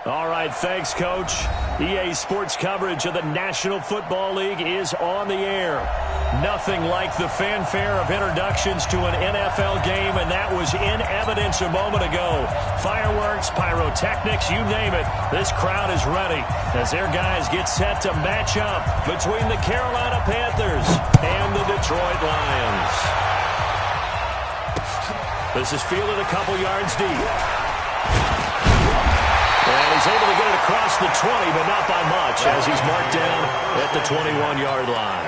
All right, thanks, Coach. EA Sports coverage of the National Football League is on the air. Nothing like the fanfare of introductions to an NFL game, and that was in evidence a moment ago. Fireworks, pyrotechnics, you name it. This crowd is ready as their guys get set to match up between the Carolina Panthers and the Detroit Lions. This is fielded a couple yards deep. And he's able to get it across the 20, but not by much, as he's marked down at the 21-yard line.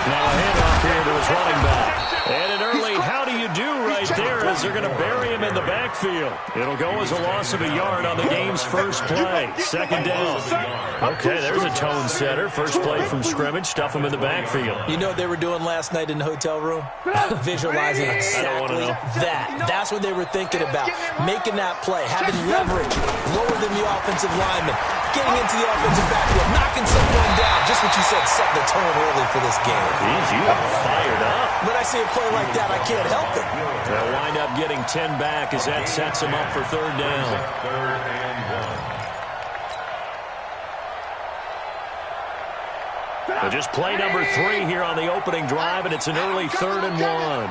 Now a handoff here to his running back. And an early how do you do right there as they're going to bury him in the backfield. It'll go as a loss of a yard on the game's first play. Second down. Okay, there's a tone setter. First play from scrimmage. Stuff him in the backfield. You know what they were doing last night in the hotel room? Visualizing exactly that. That's what they were thinking about. Making that play, having leverage, lower than the offensive lineman, getting into the offensive backfield, knocking someone down. Just what you said, set the tone early for this game. Jeez, you are fired up. When I see a play like that, I can't help it. They'll wind up getting 10 back as that sets them up for third down. Third and 1. But just play number 3 here on the opening drive, and it's an early 3rd and 1.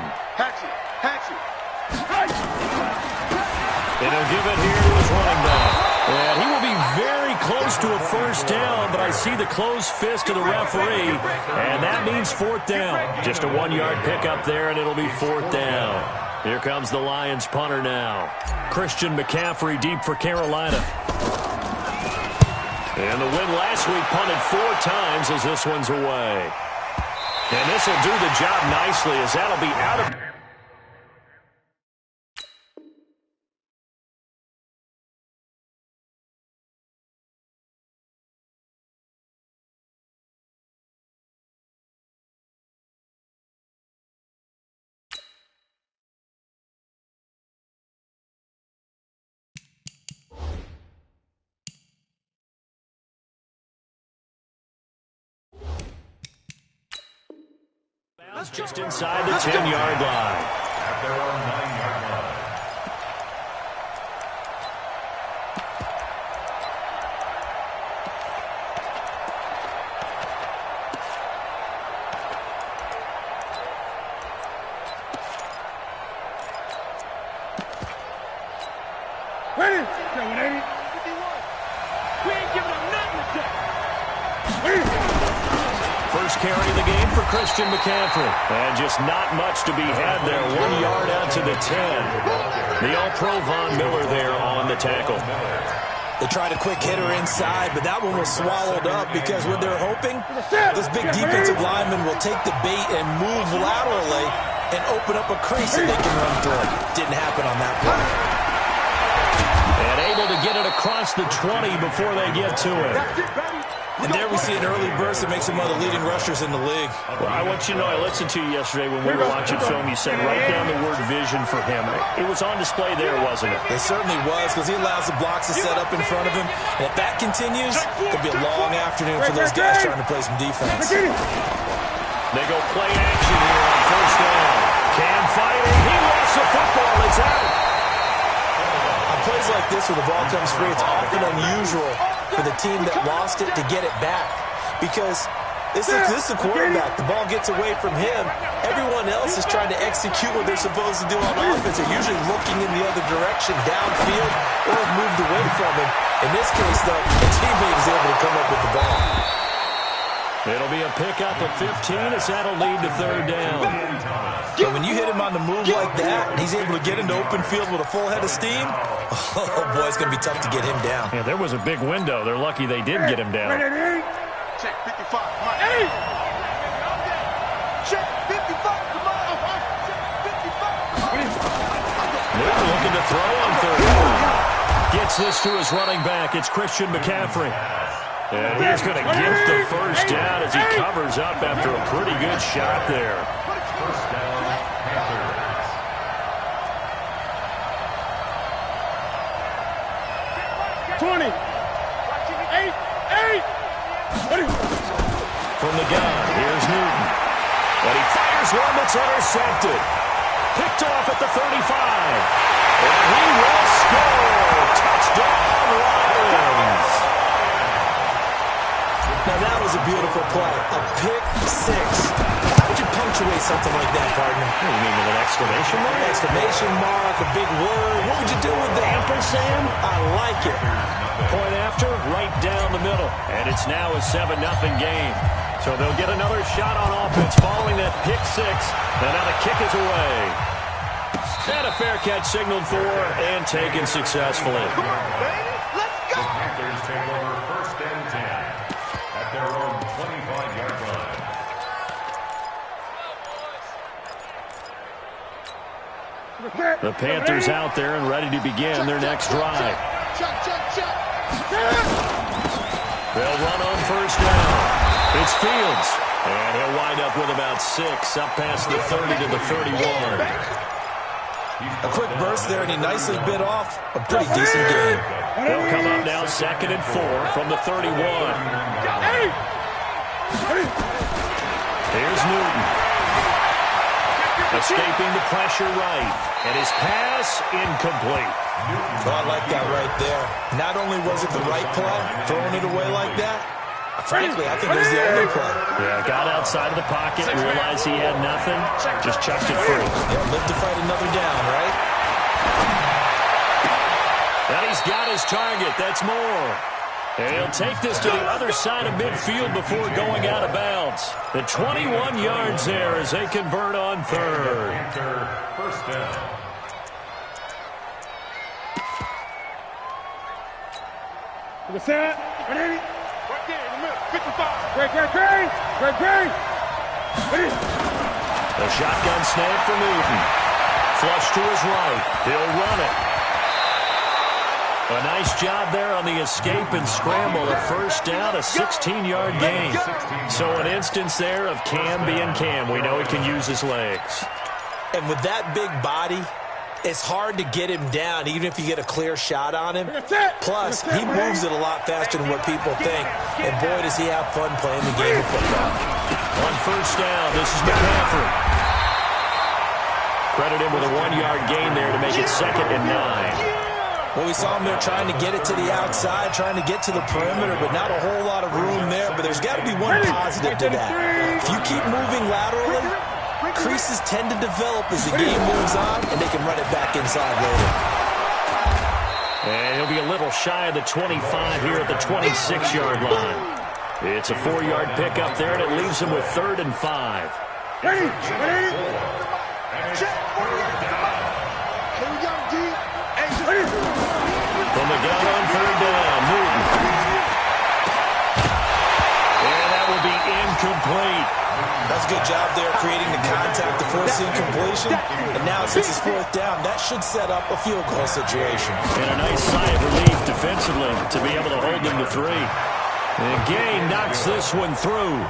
And he'll give it here to his running back. And he will be very close to a first down, but I see the closed fist of the referee, and that means 4th down. Just a 1-yard pickup there, and it'll be 4th down. Here comes the Lions punter now. Christian McCaffrey deep for Carolina. And the win last week punted 4 times as this one's away. And this will do the job nicely as that'll be out of... just inside the 10-yard line. At their own 9-yard line. Ready? 180. 51. We ain't giving them nothing to take. First carry of the game for Christian McCaffrey. And just not much to be had there. 1 yard out to the 10. The All-Pro Von Miller there on the tackle. They tried a quick hitter inside, but that one was swallowed up because what they're hoping, this big defensive lineman will take the bait and move laterally and open up a crease that they can run through. Didn't happen on that play. And able to get it across the 20 before they get to it. And there we see an early burst that makes him one of the leading rushers in the league. Well, I want you to know, I listened to you yesterday when we were watching film. You said write down the word vision for him. It was on display there, wasn't it? It certainly was, because he allows the blocks to set up in front of him. And if that continues, it'll be a long afternoon for those guys trying to play some defense. They go play action here on first down. Cam fighting. He lost the football. It's out. On plays like this where the ball comes free, it's often unusual for the team that lost it to get it back, because this is the quarterback. The ball gets away from him. Everyone else is trying to execute what they're supposed to do on offense. They're usually looking in the other direction, downfield, or have moved away from him. In this case, though, the teammate is able to come up with the ball. It'll be a pickup of 15 as that'll lead to third down. And when you hit him on the move like that, and he's able to get into open field with a full head of steam, oh boy, it's going to be tough to get him down. Yeah, there was a big window. They're lucky they did get him down. Check 55. Come on. Hey! Check 55. Come on. Check 55. They're looking to throw on third down. Gets this to his running back. It's Christian McCaffrey. And he's going to get the first down as he covers up after a pretty good shot there. First down, Panthers. From the gun, here's Newton. And he fires one that's intercepted. Picked off at the 35. And he will score. Touchdown, Lions. Now that was a beautiful play. A pick six. How would you punctuate something like that, partner? You mean with an exclamation mark? An exclamation mark, a big word. What would you do with that? Ampersand? I like it. Point after, right down the middle. And it's now a 7-0 game. So they'll get another shot on offense following that pick six. And now the kick is away. And a fair catch signaled for and taken successfully. Come on, baby. Let's go. The Panthers take over 1st and 10 at their own 25-yard line. The Panthers out there and ready to begin their next drive. They'll run on 1st down. It's Fields. And he'll wind up with about 6 up past the 30 to the 31. A quick burst there, and he nicely bit off a pretty decent game. They'll come up now 2nd and 4 from the 31. Here's Newton. Escaping the pressure right. And his pass incomplete. Oh, I like that right there. Not only was it the right play, throwing it away like that, frankly, I think it was the only play. Yeah, got outside of the pocket, realized he had nothing, just chucked it free. Yeah, live to fight another down, right? And he's got his target. That's more. And he'll take this to the other side of midfield before going out of bounds. The 21 yards there as they convert on 3rd. Panther 1st down. To the side. Right there in the middle. 55. Great. The shotgun snap for Newton. Flush to his right. He'll run it. A nice job there on the escape and scramble. A 1st down, a 16-yard gain. So an instance there of Cam being Cam. We know he can use his legs. And with that big body, it's hard to get him down, even if you get a clear shot on him. Plus, he moves it a lot faster than what people think. And boy, does he have fun playing the game of football. On 1st down, this is McCaffrey. Credit him with a 1-yard gain there to make it 2nd and 9. Well, we saw him there trying to get it to the outside, trying to get to the perimeter, but not a whole lot of room there. But there's got to be one positive to that. If you keep moving laterally, creases tend to develop as the game moves on, and they can run it back inside later. And he'll be a little shy of the 25 here at the 26-yard line. It's a 4-yard pickup there, and it leaves him with 3rd and 5. Ready. Check. Here we go, D. From the gun on 3rd down, Newton. And that will be incomplete. That's a good job there creating the contact to force incompletion. And now since it's 4th down, that should set up a field goal situation. And a nice sigh of relief defensively to be able to hold them to 3. And Gay knocks this one through.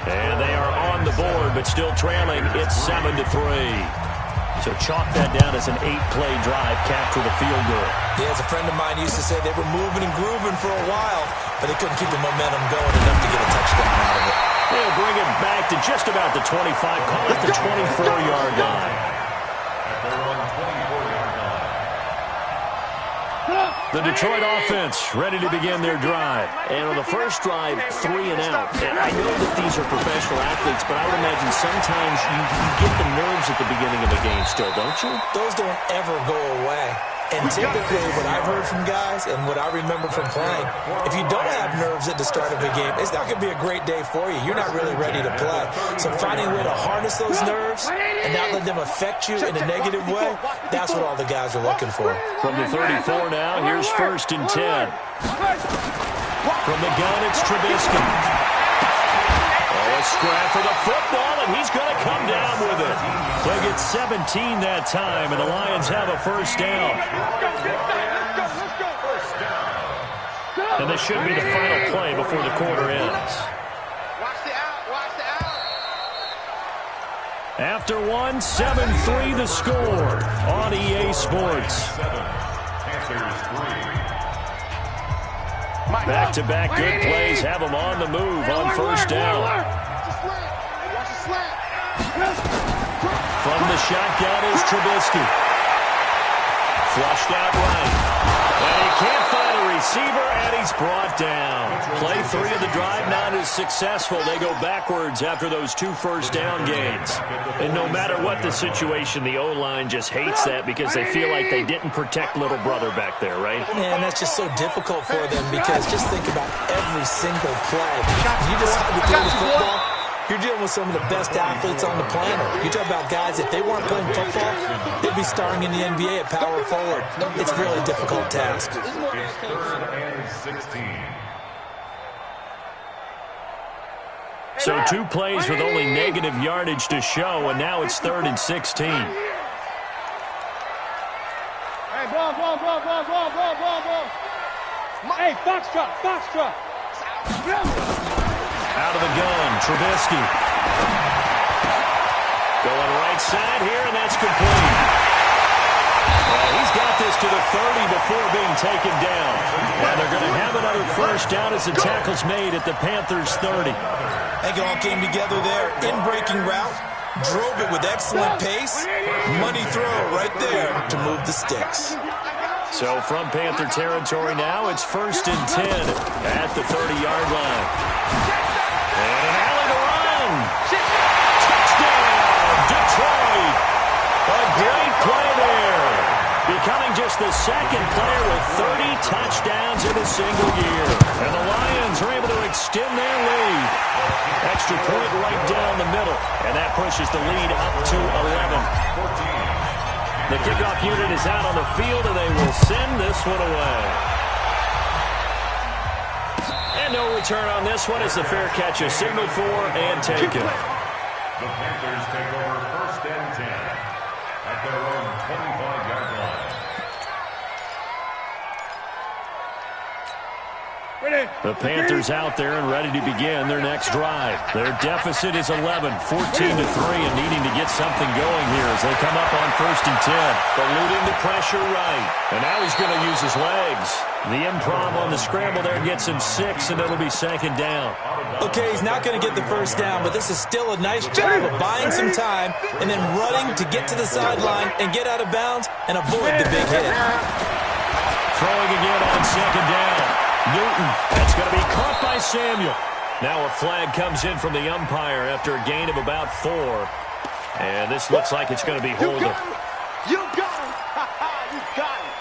And they are on the board, but still trailing. It's 7-3. So chalk that down as an 8-play drive, capped with a field goal. Yeah, as a friend of mine used to say, they were moving and grooving for a while, but they couldn't keep the momentum going enough to get a touchdown out of it. They'll bring it back to just about the 25, call it the 24-yard line. At their own 24-yard line. The Detroit offense ready to begin their drive. And on the first drive, 3 and out. And I know that these are professional athletes, but I would imagine sometimes you get the nerves at the beginning of a game still, don't you? Those don't ever go away. And typically what I've heard from guys and what I remember from playing, if you don't have nerves at the start of a game, it's not going to be a great day for you. You're not really ready to play. So finding a way to harness those nerves and not let them affect you in a negative way, that's what all the guys are looking for. From the 34 now, here's 1st and 10. From the gun, it's Trubisky. Oh, a scrap for the football, and he's going to come down with it. They'll get 17 that time, and the Lions have a 1st down. And this should be the final play before the quarter ends. Watch the out. After one, 7-3 the score on EA Sports. Panthers 3. Back-to-back good plays have them on the move on first down. From the shotgun is Trubisky. Flushed out right. And he can't find a receiver, and he's brought down. Play 3 of the drive not as successful. They go backwards after those 2 first-down gains. And no matter what the situation, the O-line just hates that because they feel like they didn't protect little brother back there, right? Man, that's just so difficult for them because just think about every single play. You decide to throw the football, you're dealing with some of the best athletes on the planet. You talk about guys, if they weren't playing football, they'd be starring in the NBA at power forward. It's a really difficult task. It's 3rd and 16. So 2 plays with only negative yardage to show, and now it's 3rd and 16. Hey, ball. Hey, foxtrot. Out of the gun, Trubisky. Going right side here, and that's complete. He's got this to the 30 before being taken down. And they're going to have another first down as the tackle's made at the Panthers' 30. I think it all came together there. In-breaking route, drove it with excellent pace. Money throw right there to move the sticks. So from Panther territory now, it's 1st and 10 at the 30-yard line. And an alley to run. Touchdown, Detroit. A great play there. Becoming just the 2nd player with 30 touchdowns in a single year. And the Lions are able to extend their lead. Extra point right down the middle. And that pushes the lead up to 11. The kickoff unit is out on the field, and they will send this one away. And no return on this one as the fair catch is signaled for and taken. The Panthers take over 1st and 10 at their own 25-yard line. The Panthers out there and ready to begin their next drive. Their deficit is 11, 14-3, and needing to get something going here as they come up on 1st and 10. Eluding the pressure right. And now he's going to use his legs. The improv on the scramble there gets him 6, and it'll be 2nd down. Okay, he's not going to get the first down, but this is still a nice job of buying some time and then running to get to the sideline and get out of bounds and avoid the big hit. Throwing again on 2nd down. Newton, that's going to be caught by Samuel. Now a flag comes in from the umpire after a gain of about 4. And this looks like it's going to be holding. You got him. You got him.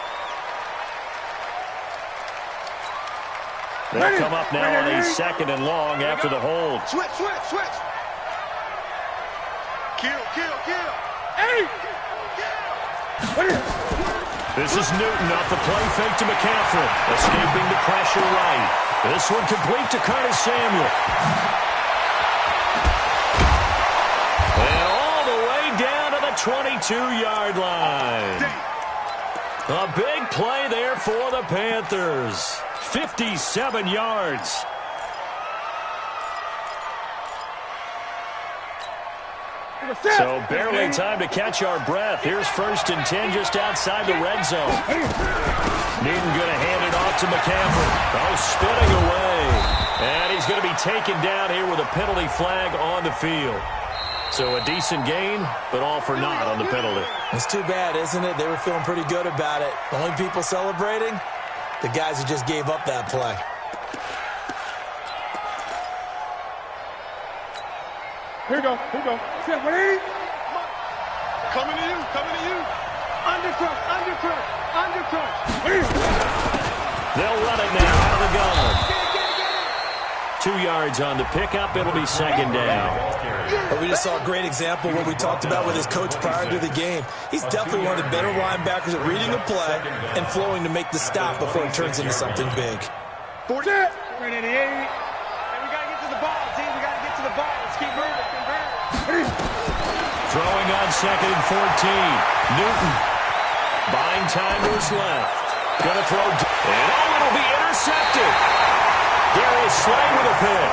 They'll come up now on a 2nd and long after the hold. Switch. Kill. Hey! This is Newton off the play fake to McCaffrey. Escaping the pressure right. This one complete to Curtis Samuel. And all the way down to the 22-yard line. A big play there for the Panthers. 57 yards. So barely time to catch our breath. Here's 1st and 10 just outside the red zone. Newton going to hand it off to McCaffrey. Oh, spinning away. And he's going to be taken down here with a penalty flag on the field. So a decent gain, but all for naught on the penalty. It's too bad, isn't it? They were feeling pretty good about it. The only people celebrating, the guys who just gave up that play. Here we go. Set, ready? Coming to you. Undercrush. They'll run it now out of the gun. 2 yards on the pickup. It'll be 2nd down. But we just saw a great example of what we talked about with his coach prior to the game. He's definitely one of the better linebackers at reading the play and flowing to make the stop before it turns into something big. 40. Ready, 80. And we got to get to the ball, team. We got to get to the ball. Let's keep moving. Throwing on 2nd and 14. Newton buying time to his left. Going to throw. And it'll be intercepted. Darius Slay with a pick.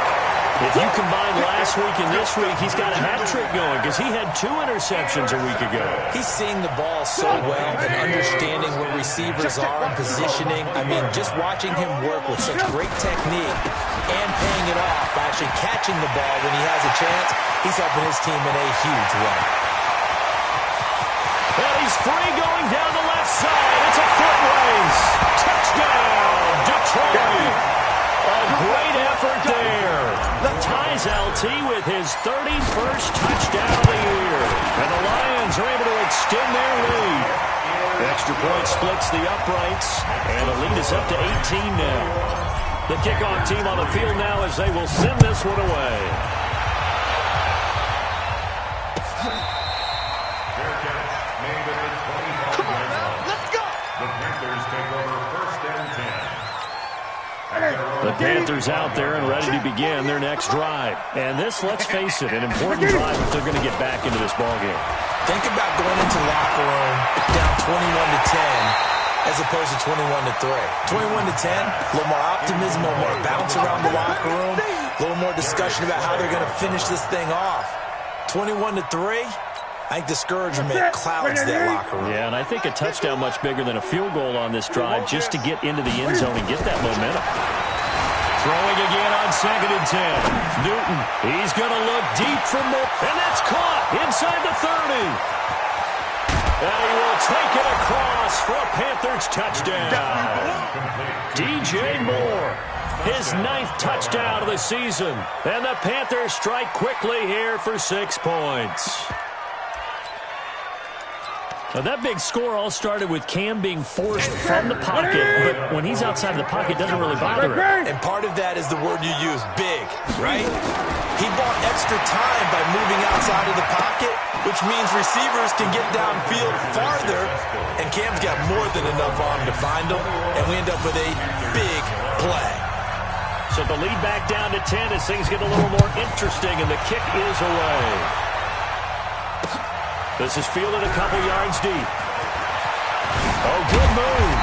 If you combine last week and this week, he's got a hat trick going because he had 2 interceptions a week ago. He's seeing the ball so well and understanding where receivers are in positioning. I mean, just watching him work with such great technique and paying it off by actually catching the ball when he has a chance, he's helping his team in a huge way. And he's free going down the left side. It's a foot race. Touchdown, Detroit. A great effort there. Ties LT with his 31st touchdown of the year. And the Lions are able to extend their lead. The extra point splits the uprights, and the lead is up to 18 now. The kickoff team on the field now as they will send this one away. Come on, let's go. The Panthers take over first and 10. The Panthers out there and ready to begin their next drive. And this, let's face it, an important drive if they're going to get back into this ballgame. Think about going into the locker room down 21-10 as opposed to 21-3. 21-10, a little more optimism, a little more bounce around the locker room, a little more discussion about how they're going to finish this thing off. 21-3, I think discouragement clouds that locker room. Yeah, and I think a touchdown much bigger than a field goal on this drive just to get into the end zone and get that momentum. Throwing again on 2nd and 10. Newton, he's going to look deep from the... And that's caught inside the 30. And he will take it across for a Panthers touchdown. DJ Moore, his 9th touchdown of the season. And the Panthers strike quickly here for 6 points. Now, that big score all started with Cam being forced from the pocket, but when he's outside of the pocket, it doesn't really bother him. And part of that is the word you use, big, right? He bought extra time by moving outside of the pocket, which means receivers can get downfield farther, and Cam's got more than enough arm to find them, and we end up with a big play. So the lead back down to 10 as things get a little more interesting, and the kick is away. This is fielded a couple yards deep. Oh, good move.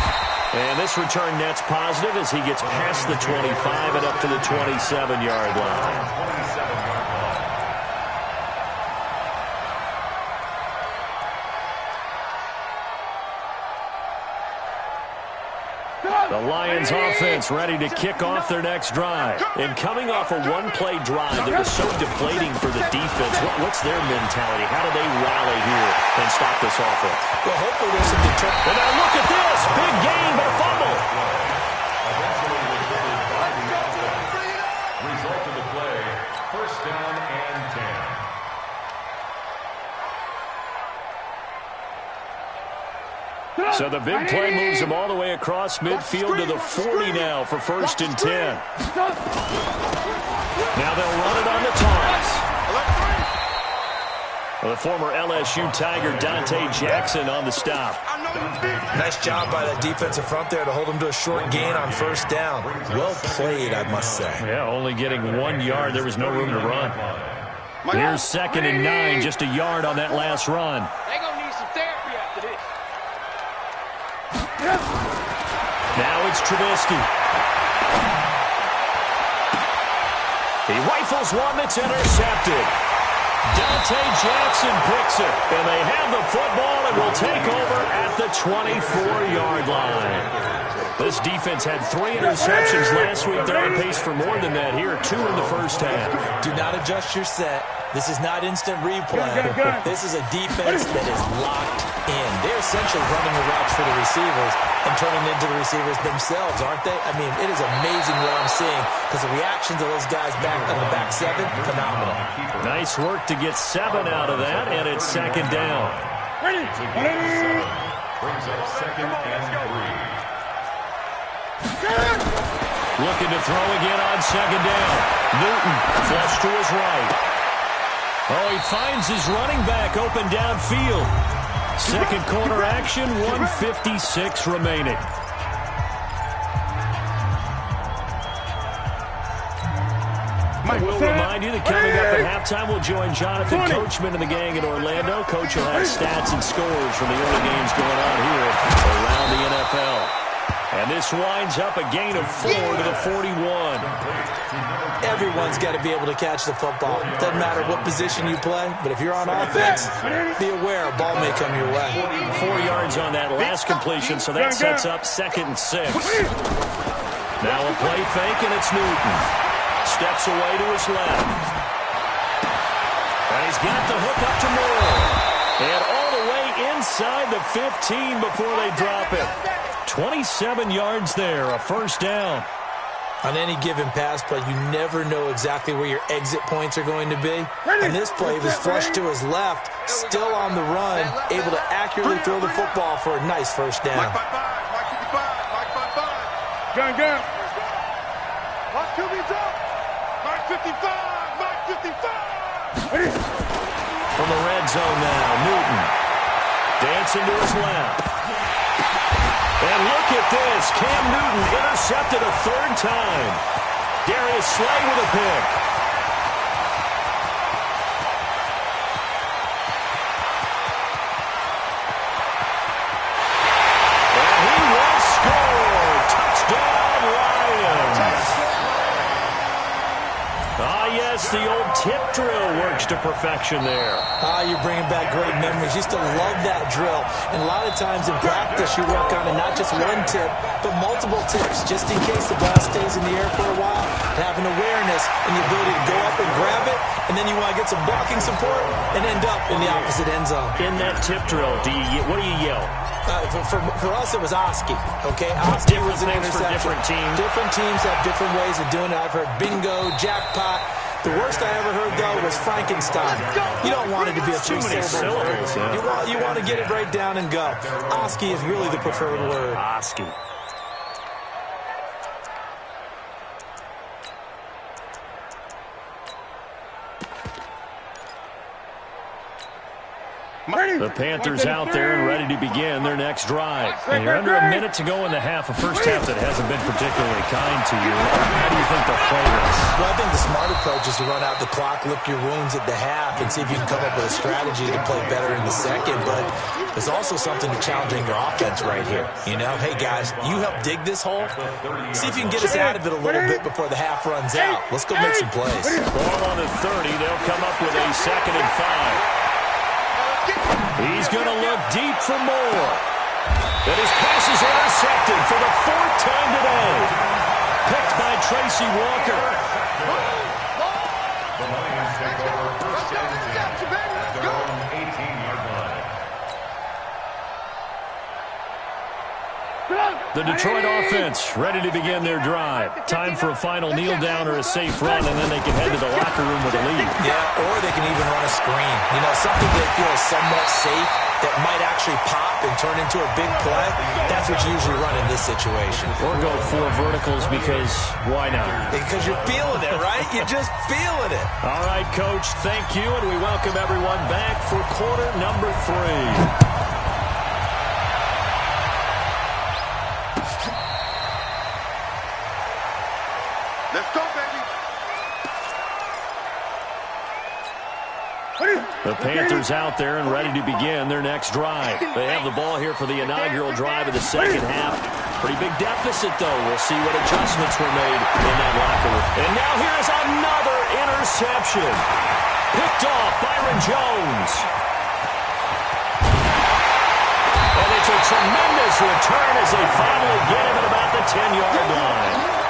And this return net's positive as he gets past the 25 and up to the 27-yard line. The Lions offense ready to kick off their next drive. And coming off a one-play drive that was so deflating for the defense, what's their mentality? How do they rally here and stop this offense? Well, hopefully there's some determination. And now look at this. Big gain, but a fumble. Result of the play, first down and 10. So the big play moves them all the way across midfield to the 40 now for first and 10. Now they'll run it on the toss. The former LSU Tiger Dante Jackson on the stop. Nice job by that defensive front there to hold him to a short gain on first down. Well played, I must say. Yeah, only getting 1 yard. There was no room to run. Here's 2nd and 9, just a yard on that last run. They're going to need some therapy after this. Now it's Trubisky. He rifles one that's intercepted. Dante Jackson picks it, and they have the football and will take over at the 24-yard line. This defense had 3 interceptions last week. They're on pace for more than that here, 2 in the first half. Do not adjust your set. This is not instant replay. This is a defense that is locked in. They're essentially running the routes for the receivers and turning into the receivers themselves, aren't they? I mean, it is amazing what I'm seeing because the reactions of those guys back on the back 7, phenomenal. Nice work to get 7 out of that, and it's 2nd down. Brings up 2nd and 3. Looking to throw again on 2nd down. Newton flush to his right. Oh, he finds his running back open downfield. Second quarter action, 1:56 remaining. I will remind you that coming up at halftime, we'll join Jonathan Coachman and the gang in Orlando. Coach will have stats and scores from the early games going on here around the NFL. And And this winds up a gain of 4 to the 41. Everyone's got to be able to catch the football. Doesn't matter what position you play, but if you're on offense, be aware a ball may come your way. 4 yards on that last completion, so that sets up 2nd and 6. Now a play fake, and it's Newton. Steps away to his left. And he's got the hook up to Moore. And all the way inside the 15 before they drop it. 27 yards there, a 1st down. On any given pass play, you never know exactly where your exit points are going to be. And this play was flushed to his left, still on the run, able to accurately throw the football for a nice 1st down. Gun. Mark 2 means up. Mark 55. Mark 55. From the red zone now, Newton. Dancing to his left. And look at this. Cam Newton intercepted a 3rd time. Darius Slay with a pick. And he will score. Touchdown, Lions. Ah, yes, the old tip drill works to perfection there. You're bringing back great memories. Used to love that drill. And a lot of times in practice, you work on not just one tip, but multiple tips, just in case the ball stays in the air for a while. Having awareness and the ability to go up and grab it, and then you want to get some blocking support and end up in the opposite end zone. In that tip drill, what do you yell? For us, it was Oski. Okay, Oski was an interception. Different teams. Different teams have different ways of doing it. I've heard bingo, jackpot. The worst I ever heard, though, was Frankenstein. You don't want it to be a 3-syllable word. You want to get it right down and go. Oski is really the preferred word. Oski. The Panthers out there and ready to begin their next drive. And you're under a minute to go in the half, a first half that hasn't been particularly kind to you. How do you think they'll play this? Well, I think the smart approach is to run out the clock, lick your wounds at the half, and see if you can come up with a strategy to play better in the second. But there's also something to challenging your offense right here. You know, hey, guys, you help dig this hole. See if you can get us out of it a little bit before the half runs out. Let's go make some plays. Ball on the 30. They'll come up with a 2nd and 5. He's going to look deep for Moore. But his pass is intercepted for the 4th time today. Picked by Tracy Walker. The Lions take over 1st and 10 at their own 18-yard line. The Detroit offense ready to begin their drive. Time for a final kneel down or a safe run, and then they can head to the locker room with a lead. Yeah, or they can even run a screen. You know, something they feel is somewhat safe that might actually pop and turn into a big play. That's what you usually run in this situation. Or go 4 verticals because why not? Because you're feeling it, right? You're just feeling it. All right, Coach, thank you, and we welcome everyone back for quarter number 3. Let's go, baby. The Panthers out there and ready to begin their next drive. They have the ball here for the inaugural drive of the second half. Pretty big deficit, though. We'll see what adjustments were made in that locker room. And now here's another interception. Picked off Byron Jones. And it's a tremendous return as they finally get him at about the 10-yard line.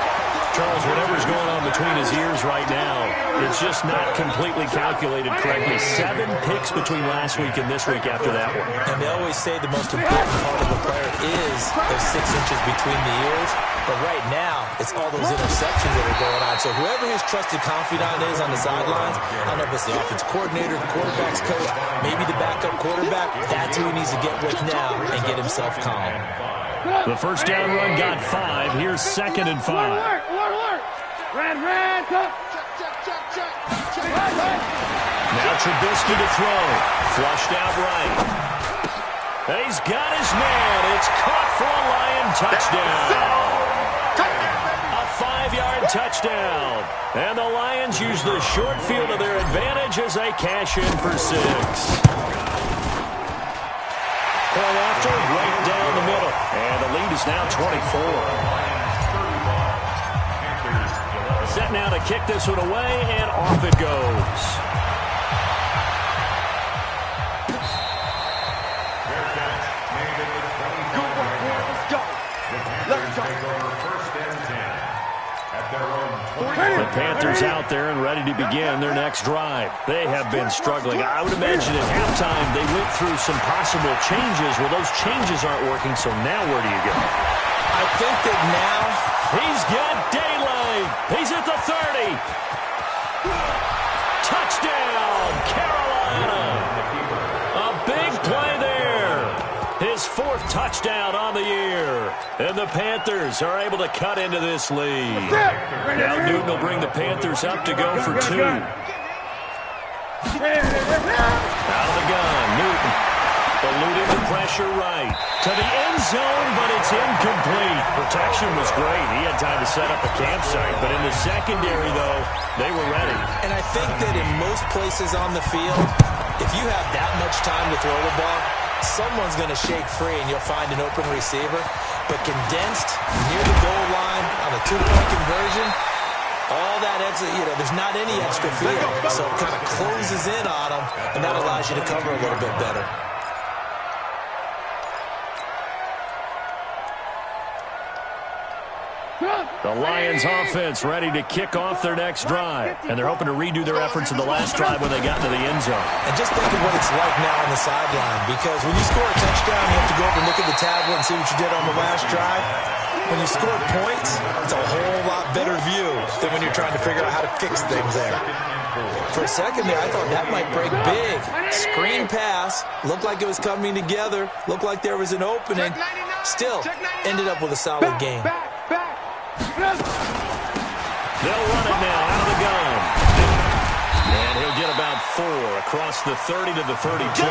Charles, whatever's going on between his ears right now, it's just not completely calculated correctly. 7 picks between last week and this week after that one. And they always say the most important part of a player is those 6 inches between the ears. But right now, it's all those interceptions that are going on. So whoever his trusted confidant is on the sidelines, I don't know if it's the offense coordinator, the quarterback's coach, maybe the backup quarterback, that's who he needs to get with now and get himself calm. The first down run got 5. Here's 2nd and 5. Alert. Ran. Now Trubisky to throw. Flushed out right. And he's got his man. It's caught for a Lion touchdown. A 5-yard touchdown. And the Lions use the short field to their advantage as they cash in for 6. Point after, right down the middle. And the lead is is now 24. Set now to kick this one away, and off it goes. The Panthers out there and ready to begin their next drive. They have been struggling. I would imagine at halftime they went through some possible changes. Well, those changes aren't working, so now where do you go? I think that now he's got daylight. He's at the 30. Touchdown, Carolina. A big play there. His 4th touchdown on the year. And the Panthers are able to cut into this lead. Now Newton will bring the Panthers up to go for 2. Out of the gun, Newton. Eluding the pressure right. To the end zone, but it's incomplete. Protection was great. He had time to set up a campsite. But in the secondary, though, they were ready. And I think that in most places on the field, if you have that much time to throw the ball, someone's going to shake free and you'll find an open receiver. But condensed near the goal line on a 2-point conversion, all that extra, there's not any extra field. So it kind of closes in on them, and that allows you to cover a little bit better. The Lions offense ready to kick off their next drive. And they're hoping to redo their efforts in the last drive when they got into the end zone. And just think of what it's like now on the sideline. Because when you score a touchdown, you have to go over and look at the tablet and see what you did on the last drive. When you score points, it's a whole lot better view than when you're trying to figure out how to fix things there. For a second there, I thought that might break big. Screen pass, looked like it was coming together, looked like there was an opening. Still, ended up with a solid game. They'll run it now out of the gun. And he'll get about 4 across the 30 to the 32.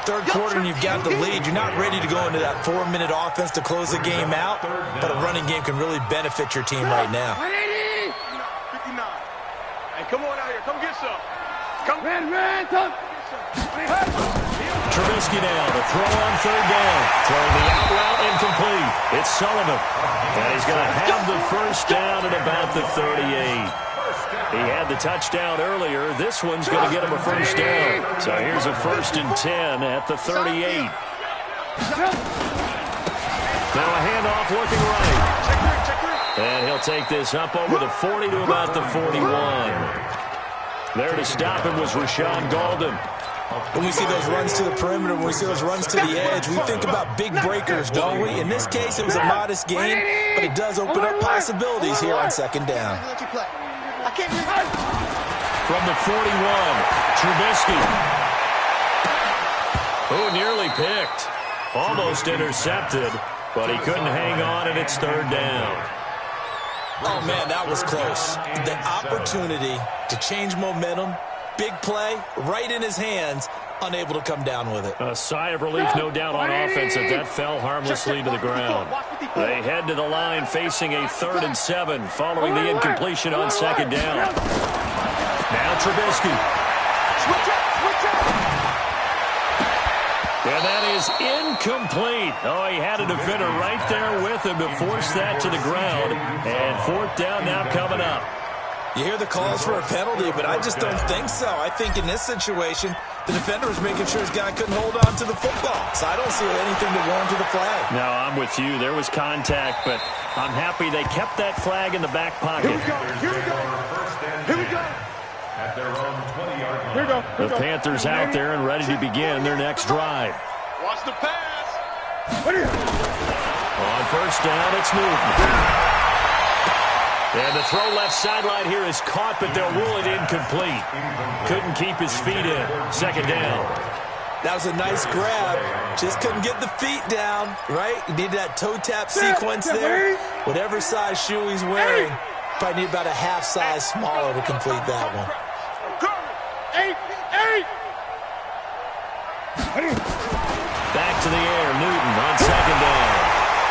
Third quarter and you've got the lead. You're not ready to go into that 4-minute offense to close the game out, but a running game can really benefit your team right now. 59. Hey, come on out here. Come get some. Come. Trubisky now to throw on 3rd down. Throwing the out route incomplete. It's Sullivan. And he's going to have the 1st down at about the 38. He had the touchdown earlier. This one's going to get him a 1st down. So here's a 1st and 10 at the 38. Now a handoff looking right. And he'll take this up over the 40 to about the 41. There to stop him was Rashawn Golden. When we see those runs to the perimeter, when we see those runs to the edge, we think about big breakers, don't we? In this case, it was a modest gain, but it does open up possibilities here on 2nd down. From the 41, Trubisky. Oh, nearly picked. Almost intercepted, but he couldn't hang on, and it's 3rd down. Oh, man, that was close. The opportunity to change momentum, big play, right in his hands, unable to come down with it. A sigh of relief, no doubt, on offense that fell harmlessly to the ground. They head to the line facing a 3rd and 7 following the incompletion on 2nd down. Now Trubisky. And that is incomplete. Oh, he had a defender right there with him to force that to the ground. And 4th down now coming up. You hear the calls for a penalty, but I just don't think so. I think in this situation, the defender was making sure his guy couldn't hold on to the football. So I don't see anything to warrant to the flag. No, I'm with you. There was contact, but I'm happy they kept that flag in the back pocket. Here we go. Here we go. At their own 20-yard line. The Panthers out there and ready to begin their next drive. Watch the pass. On 1st down, it's Newton. And the throw left sideline here is caught, but they'll rule it incomplete. Couldn't keep his feet in. 2nd down. That was a nice grab. Just couldn't get the feet down, right? You need that toe tap sequence there. Whatever size shoe he's wearing, probably need about a half size smaller to complete that one. Back to the air, Newton on 2nd down.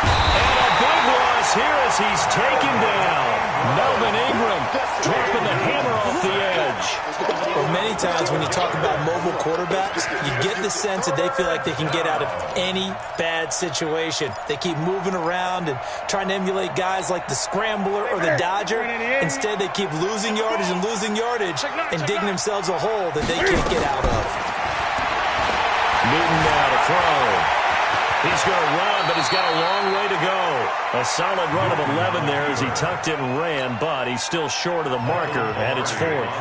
And a big loss here as he's taken down. Melvin Ingram dropping the hammer off the edge. Well, many times when you talk about mobile quarterbacks, you get the sense that they feel like they can get out of any bad situation. They keep moving around and trying to emulate guys like the scrambler or the dodger. Instead, they keep losing yardage and digging themselves a hole that they can't get out of. Newton now to throw. He's going to run, but he's got a long way to go. A solid run of 11 there as he tucked it and ran, but he's still short of the marker, and it's fourth.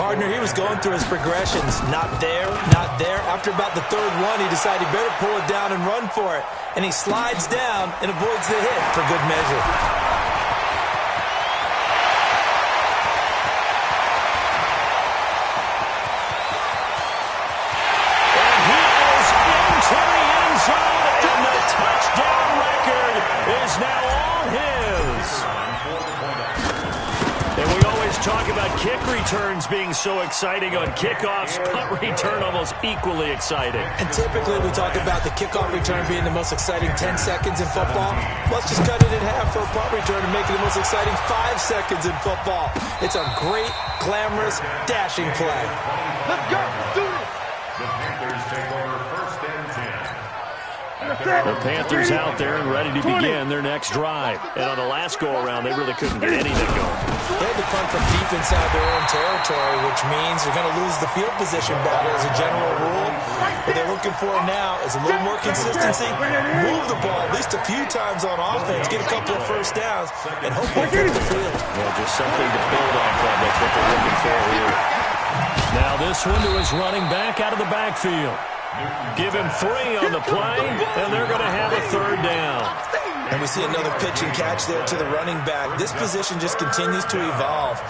Partner, he was going through his progressions. Not there, not there. After about the third one, he decided he better pull it down and run for it. And he slides down and avoids the hit for good measure. Is now all his. And we always talk about kick returns being so exciting on kickoffs. Punt return almost equally exciting. And typically we talk about the kickoff return being the most exciting 10 seconds in football. Let's just cut it in half for a punt return and make it the most exciting 5 seconds in football. It's a great, glamorous, dashing play. Let's go. Do it. The Panthers take over first and 10. The Panthers out there and ready to begin their next drive. And on the last go-around, they really couldn't get anything going. They had to punt from deep inside their own territory, which means they're going to lose the field position battle as a general rule. What they're looking for now is a little more consistency, move the ball at least a few times on offense, get a couple of first downs, and hopefully flip the field. Well, just something to build off of. That's what they're looking for here. Now this one to his running back out of the backfield. Give him 3 on the play, and they're going to have a third down. And we see another pitch and catch there to the running back. This position just continues to evolve.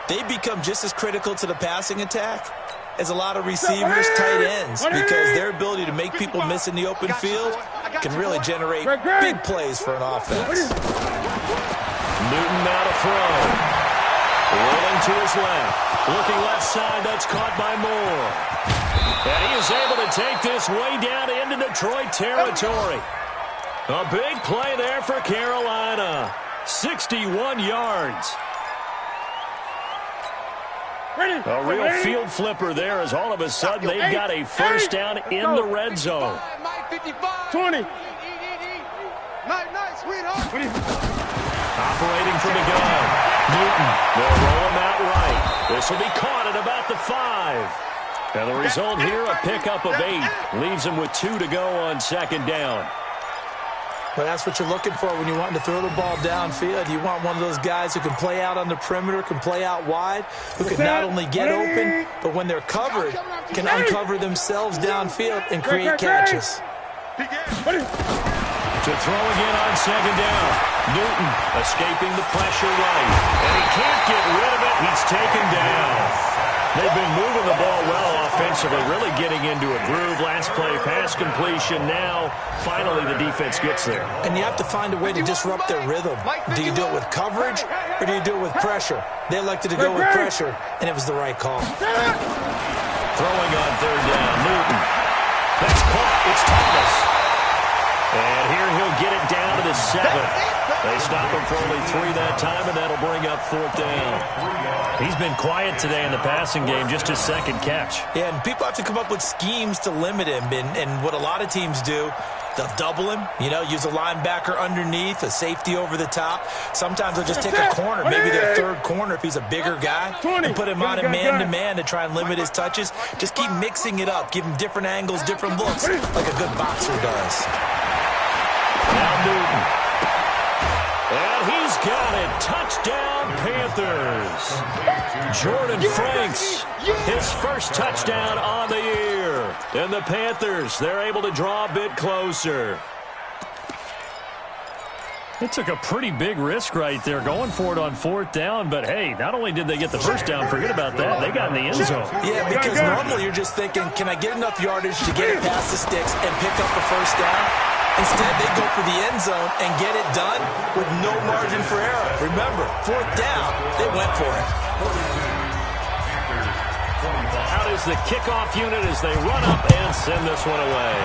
They become just as critical to the passing attack as a lot of receivers, tight ends, because their ability to make people miss in the open field can really generate big plays for an offense. Newton now to throw. Rolling to his left. Looking left side, that's caught by Moore. And he is able to take this way down into Detroit territory. A big play there for Carolina. 61 yards. A real field flipper there as all of a sudden they've got a first down in the red zone. 20. Operating from the gun. Newton, they'll roll him out right. This will be caught at about the 5. And the result here, a pickup of 8. Leaves him with 2 to go on second down. Well, that's what you're looking for when you're wanting to throw the ball downfield. You want one of those guys who can play out on the perimeter, can play out wide, who can not only get open, but when they're covered, can uncover themselves downfield and create catches. To throw again on second down. Newton escaping the pressure right. And he can't get rid of it. He's taken down. They've been moving the ball well offensively, really getting into a groove. Last play, pass completion. Now, finally, the defense gets there. And you have to find a way to disrupt their rhythm. Do you do it with coverage, or do you do it with pressure? They elected to go with pressure, and it was the right call. Throwing on third down, Newton. That's caught. It's Thomas. And here he'll get it down to the 7. They stop him for only 3 that time, and that'll bring up 4th down. He's been quiet today in the passing game, just his second catch. Yeah, and people have to come up with schemes to limit him. And what a lot of teams do, they'll double him, use a linebacker underneath, a safety over the top. Sometimes they'll just take a corner, maybe their third corner if he's a bigger guy, and put him on a man-to-man to try and limit his touches. Just keep mixing it up. Give him different angles, different looks, like a good boxer does. Now Newton. And he's got it. Touchdown, Panthers. Jordan Franks, his first touchdown on the year. And the Panthers, they're able to draw a bit closer. It took a pretty big risk right there going for it on 4th down. But, hey, not only did they get the first down, forget about that, they got in the end zone. Yeah, because normally you're just thinking, can I get enough yardage to get it past the sticks and pick up the first down? Instead, they go for the end zone and get it done with no margin for error. Remember, 4th down, they went for it. Out is the kickoff unit as they run up and send this one away.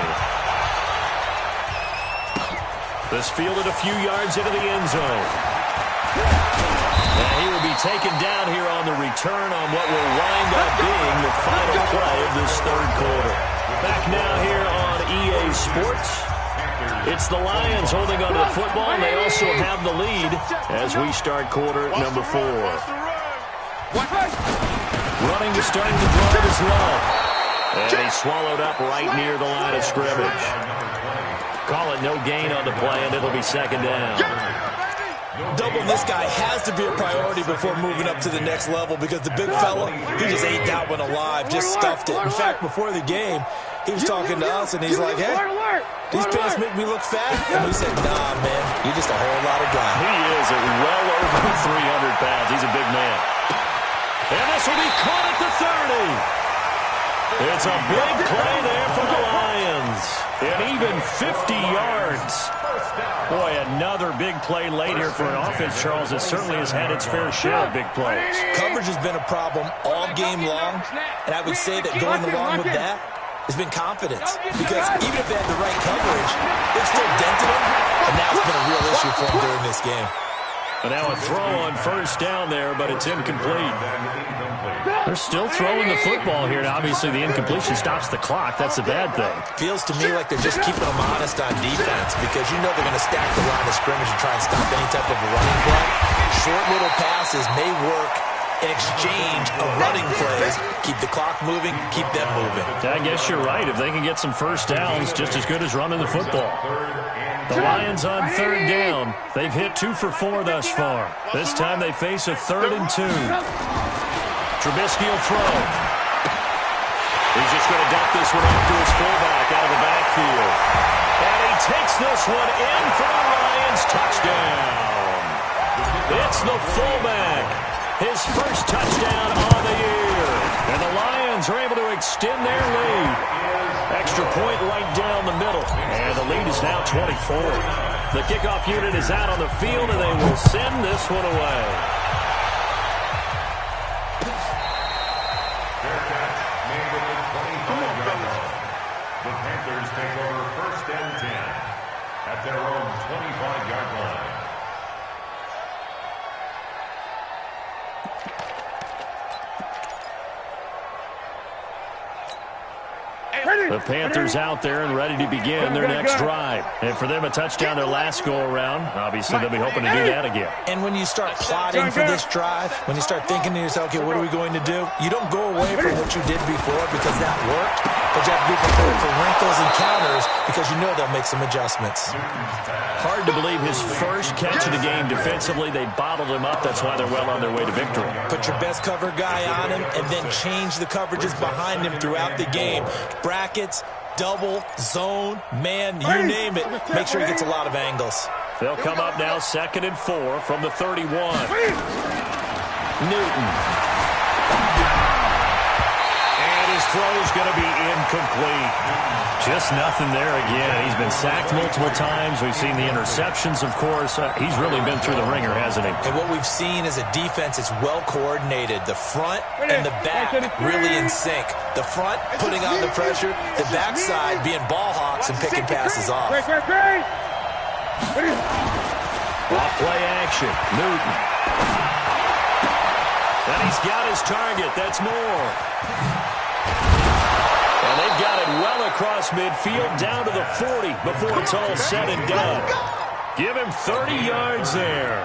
This fielded a few yards into the end zone. And he will be taken down here on the return on what will wind up being the final play of this third quarter. Back now here on EA Sports. It's the Lions holding onto the football, and they also have the lead as we start quarter number 4. Running to start the drive is Love. And he's swallowed up right near the line of scrimmage. Call it no gain on the play, and it'll be second down. Doubling this guy has to be a priority before moving up to the next level because the big fella, he just ate that one alive, just stuffed it. In fact, before the game, he was talking to us, and he's like, hey, these pants make me look fat? And we said, nah, man, you're just a whole lot of guy. He is well over 300 pounds. He's a big man. And this will be caught at the 30. It's a big play there for the Lions. And even 50 yards. Boy, another big play late here for an offense, Charles, that certainly has had its fair share of big plays. Coverage has been a problem all game long, and I would say that going along with that has been confidence. Because even if they had the right coverage, they've still dented him, and that's been a real issue for him during this game. And now a throw on first down there, but it's incomplete. They're still throwing the football here, and obviously the incompletion stops the clock. That's a bad thing. Feels to me like they're just keeping them honest on defense because you know they're going to stack the line of scrimmage and try and stop any type of a running play. Short little passes may work in exchange of running plays. Keep the clock moving, keep them moving. I guess you're right. If they can get some first downs, just as good as running the football. The Lions on third down. They've hit 2 for 4 thus far. This time they face a 3rd and 2. Trubisky will throw. He's just going to dump this one off to his fullback out of the backfield. And he takes this one in for the Lions. Touchdown. It's the fullback. His first touchdown on the year. And the Lions are able to extend their lead. Extra point right down the middle. And the lead is now 24. The kickoff unit is out on the field, and they will send this one away. The Panthers take over 1st and 10 at their own 25-yard line. The Panthers out there and ready to begin their next drive. And for them, a touchdown their last go-around. Obviously, they'll be hoping to do that again. And when you start plotting for this drive, when you start thinking to yourself, okay, what are we going to do? You don't go away from what you did before because that worked, but you have to be prepared for wrinkles and counters because you know they'll make some adjustments. Hard to believe his first catch of the game defensively. They bottled him up. That's why they're well on their way to victory. Put your best cover guy on him and then change the coverages behind him throughout the game. Brackets, double, zone, man, you name it. Make sure he gets a lot of angles. They'll come up now 2nd and 4 from the 31. Newton. And his throw's going to be incomplete. Just nothing there again. He's been sacked multiple times. We've seen the interceptions, of course. He's really been through the ringer, hasn't he? And what we've seen is a defense that's well coordinated. The front and the back really in sync. The front putting on the pressure, the backside being ball hawks and picking passes off. Off play action. Newton. And he's got his target. That's Moore. And they've got it well across midfield down to the 40 before it's all said and done. Give him 30 yards there.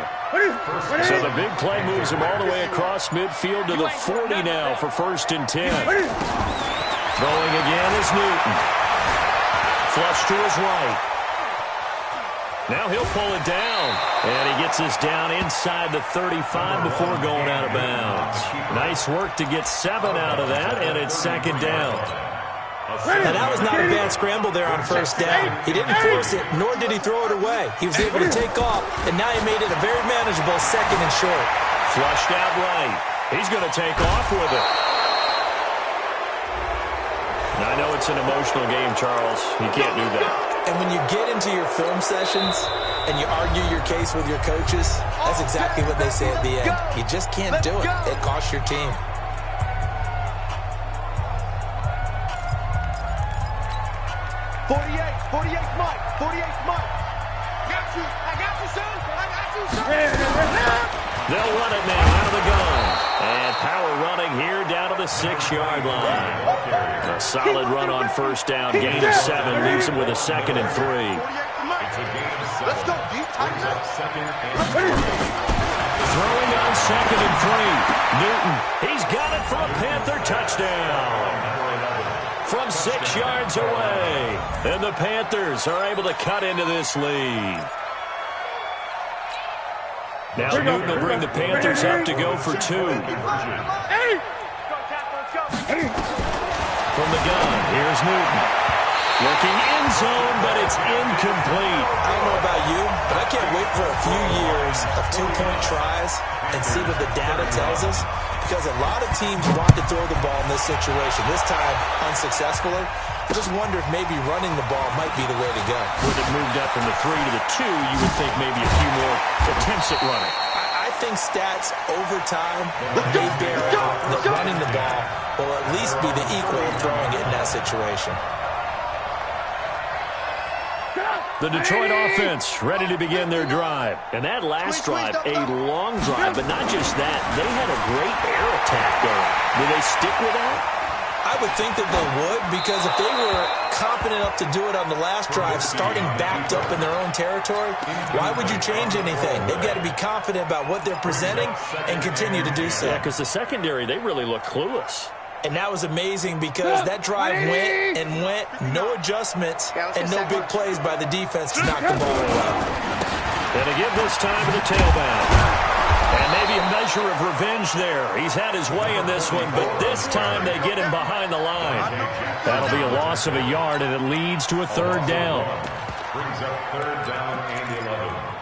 So the big play moves him all the way across midfield to the 40 now for 1st and 10. Throwing again is Newton. Flush to his right. Now he'll pull it down. And he gets this down inside the 35 before going out of bounds. Nice work to get 7 out of that, and it's 2nd down. Now, that was not a bad scramble there on 1st down. He didn't force it, nor did he throw it away. He was able to take off, and now he made it a very manageable 2nd and short. Flushed out right. He's going to take off with it. Now, I know it's an emotional game, Charles. You can't do that. And when you get into your film sessions and you argue your case with your coaches, that's exactly what they say at the end. You just can't do it. It costs your team. 48, Mike. 48, Mike. I got you, son. I got you, son. They'll run it now out of the gun. And power running here down to the 6-yard line. A solid run on first down. Gain of 7 leaves him with a 2nd and 3. Let's go, D. Throwing on 2nd and 3. Newton, he's got it for a Panther touchdown. From 6 yards away. And the Panthers are able to cut into this lead. Now Newton will bring the Panthers up to go for 2. From the gun, here's Newton. Looking end zone, but it's incomplete. I don't know about you, but I can't wait for a few years of 2-point tries and see what the data tells us, because a lot of teams want to throw the ball in this situation, this time unsuccessfully. I just wonder if maybe running the ball might be the way to go. With it moved up from the 3 to the 2, you would think maybe a few more attempts at running. I think stats over time may bear out that running the ball will at least be the equal of throwing it in that situation. The Detroit offense ready to begin their drive. And that last drive, a long drive, but not just that. They had a great air attack going. Will they stick with that? I would think that they would, because if they were confident enough to do it on the last drive, starting backed up in their own territory, why would you change anything? They've got to be confident about what they're presenting and continue to do so. Yeah, because the secondary, they really look clueless. And that was amazing, because that drive went and went, no adjustments, and no big plays by the defense to knock the ball away. And to give this time to the tailback. And maybe a measure of revenge there. He's had his way in this one, but this time they get him behind the line. That'll be a loss of a yard, and it leads to a 3rd down. Brings up 3rd down and 11.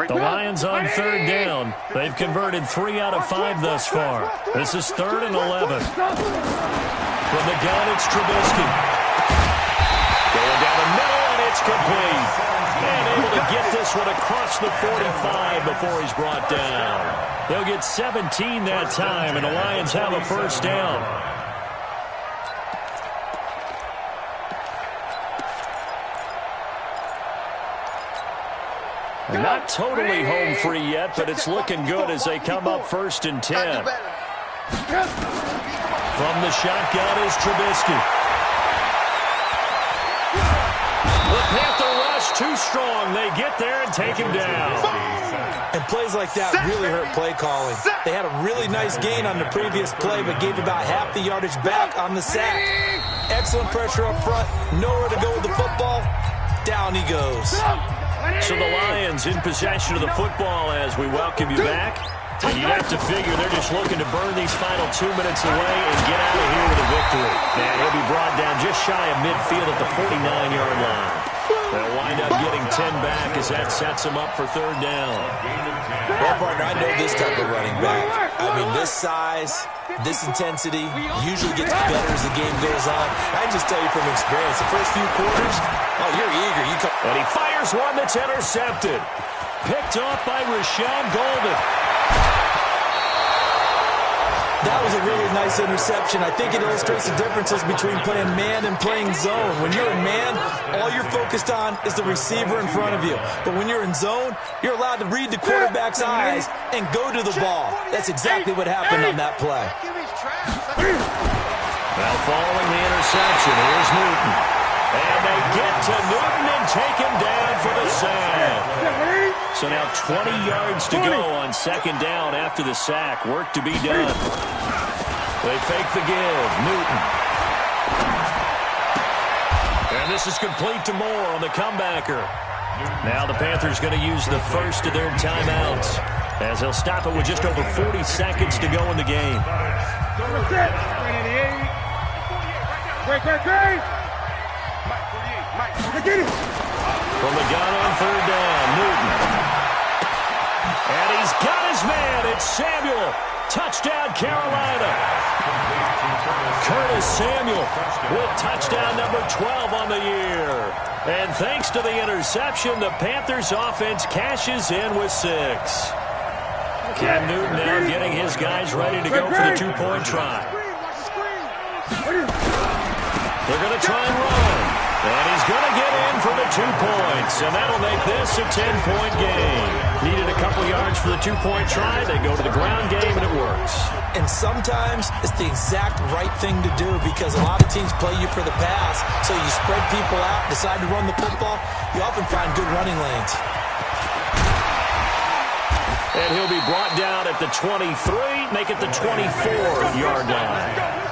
The Lions on 3rd down. They've converted 3 out of 5 thus far. This is 3rd and 11. From the gun, it's Trubisky. Going down the middle, and it's complete. And able to get this one across the 45 before he's brought down. They'll get 17 that time, and the Lions have a 1st down. Not totally home free yet, but it's looking good as they come up 1st and 10. From the shotgun is Trubisky. The Panther rush too strong. They get there and take him down. And plays like that really hurt play calling. They had a really nice gain on the previous play, but gave about half the yardage back on the sack. Excellent pressure up front. Nowhere to go with the football. Down he goes. So the Lions in possession of the football as we welcome you back. And you'd have to figure they're just looking to burn these final 2 minutes away and get out of here with a victory. Now he'll be brought down just shy of midfield at the 49-yard line. They'll wind up getting 10 back as that sets them up for 3rd down. Well, partner, I know this type of running back. I mean, this size, this intensity usually gets better as the game goes on. I can just tell you from experience, the first few quarters, oh, you're eager. And he fires one that's intercepted. Picked off by Rashawn Golden. That was a really nice interception. I think it illustrates the differences between playing man and playing zone. When you're in man, all you're focused on is the receiver in front of you. But when you're in zone, you're allowed to read the quarterback's eyes and go to the ball. That's exactly what happened on that play. Now following the interception, here's Newton. And they get to Newton and take him down for the sack. So now 20 yards to go on 2nd down after the sack. Work to be done. They fake the give. Newton. And this is complete to Moore on the comebacker. Now the Panthers going to use the first of their timeouts as they'll stop it with just over 40 seconds to go in the game. From the gun on 3rd down, Newton. And he's got his man. It's Samuel. Touchdown, Carolina. Curtis Samuel with touchdown number 12 on the year. And thanks to the interception, the Panthers offense cashes in with 6. Cam Newton now getting his guys ready to go for the 2-point try. They're going to try and run. 2 points, and that'll make this a 10-point game. Needed a couple yards for the 2-point try. They go to the ground game, and it works. And sometimes it's the exact right thing to do because a lot of teams play you for the pass. So you spread people out, decide to run the football. You often find good running lanes. And he'll be brought down at the 23, make it the 24-yard line.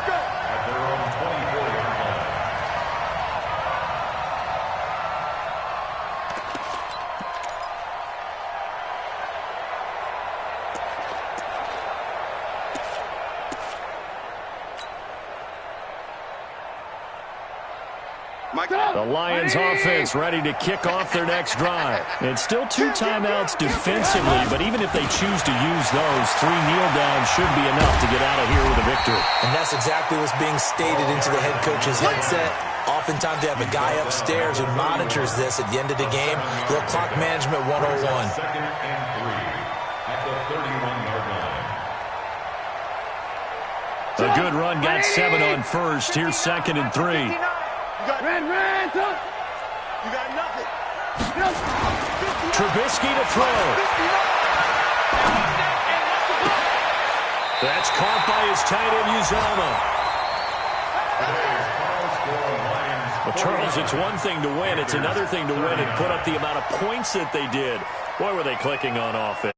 The Lions offense ready to kick off their next drive. It's still 2 timeouts defensively, but even if they choose to use those, 3 kneel downs should be enough to get out of here with a victory. And that's exactly what's being stated into the head coach's headset. Oftentimes they have a guy upstairs who monitors this at the end of the game. Little clock management 101. Second and 3 at the 31-yard line. A good run got 7 on first. Here's 2nd and 3. Ran, son. You got nothing. Trubisky to throw. That's caught by his tight end, Uzomah. Well, Charles, it's one thing to win. It's another thing to win and put up the amount of points that they did. Boy, were they clicking on offense.